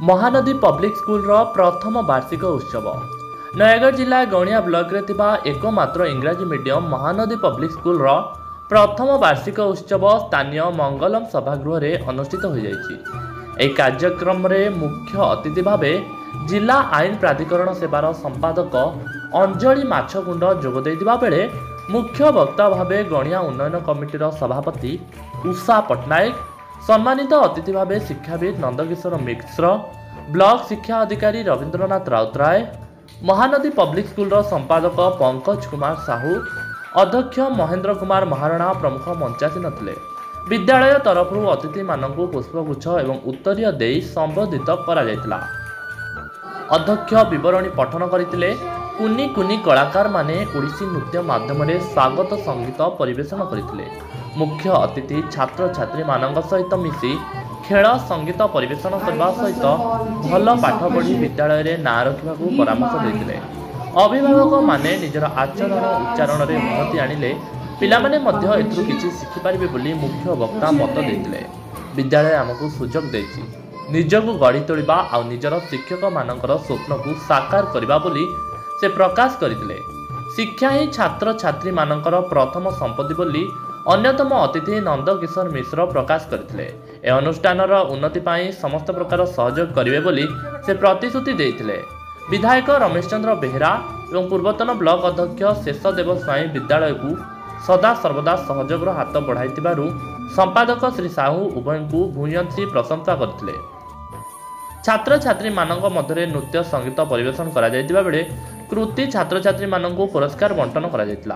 Mahanadi public school प्रथम वार्षिक उत्सव नयगढ़ जिला गणिया ब्लॉक रे थिबा एकमात्र इंग्राजी मीडियम महानदी पब्लिक स्कूल प्रथम वार्षिक उत्सव स्थानीय मंगलम सभागृह रे अनुष्ठित हो जाइछि। एही कार्यक्रम रे मुख्य अतिथि भावे जिला आईन प्राधिकरण सेवार संपादक अंजलि माछगुंड जोग दैथिबा बेले मुख्य वक्ता भावे गणिया उन्नयन कमिटीर सभापति उषा पट्टनायक, सम्मानित अतिथि भावे शिक्षाविद नंदकिशोर मिश्र, ब्लॉक शिक्षा अधिकारी रविंद्रनाथ राउतराय, महानदी पब्लिक स्कूल संपादक पंकज कुमार साहू, अध्यक्ष महेंद्र कुमार महाराणा प्रमुख मंचासीन थे। विद्यालय तरफ अतिथि मानक पुष्पगुच्छ एवं उत्तरीय देई संबोधित करा जायतिला। अध्यक्ष विवरणी पठन करथिले। कुनी कुनी कलाकार माने ओडिसी नृत्य माध्यम स्वागत संगीत परिवेशन करथिले। मुख्य अतिथि छात्र छात्री मानक सहित मिसी खेल संगीत परिवेशन करने सहित भल पाठ पढ़ी विद्यालय में ना रखा परामर्श देते। अभिभावक माने निजर आचरण उच्चारण में उन्नति आनिले पिलामाने मध्य एथुरु किछि शिखिपारिबे बोली मुख्य वक्ता मत देते। विद्यालय आमको सुजोग देछि निजको गढ़ी तोलिबा आ निजर शिक्षक मानकर स्वप्न को साकार करबा बोली से प्रकाश करथिले। शिक्षा ही छात्र छात्री मानकर प्रथम संपत्ति बोली अन्यतम अतिथि नंदकिशोर मिश्र प्रकाश करथिले। ए अनुष्ठानर उन्नति पाई समस्त प्रकार सहयोग करिवे बोली से प्रतिश्रुति देइथिले। विधायक रमेश चंद्र बेहेरा एवं पूर्वतन ब्लॉक अध्यक्ष शेषदेव स्वाई विद्यालय को सदा सर्वदा सहयोग हाथ बढ़ाइथिबारु संपादक श्री साहू उभय को भूयसी प्रशंसा करथिले। छात्र छात्री मानक मध्य नृत्य संगीत परिवेशन करा जायतिबा बेले कृति छात्र छात्री मानक पुरस्कार बंटन करा जायतिला।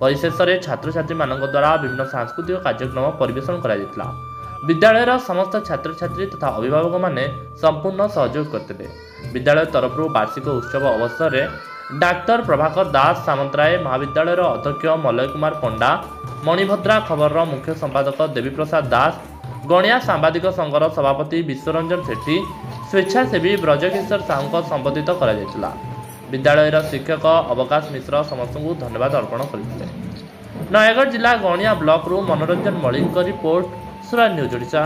परिशेष में छात्र छात्री मानक द्वारा विभिन्न सांस्कृतिक कार्यक्रम परिवेशन करा जायतिला। विद्यालयर समस्त छात्र छात्री तथा अभिभावक माने संपूर्ण सहयोग करते। विद्यालय तरफ वार्षिक उत्सव अवसर में डाक्टर प्रभाकर दास सामंतराय, महाविद्यालयर अध्यक्ष मलय कुमार पंडा, मणिभद्रा खबर मुख्य संपादक देवी प्रसाद दास, गणिया सांबादिक संघर सभापति विश्वरंजन सेठी, स्वेच्छासेवी ब्रजकिशोर साहू संबोधित करा जायतिला। विद्यालयर शिक्षक अवकाश मिश्र समस्त को धन्यवाद अर्पण करते। नयगढ़ जिला गणिया ब्लॉक मनोरंजन मलिक रिपोर्ट, सुरा न्यूज ओडिशा।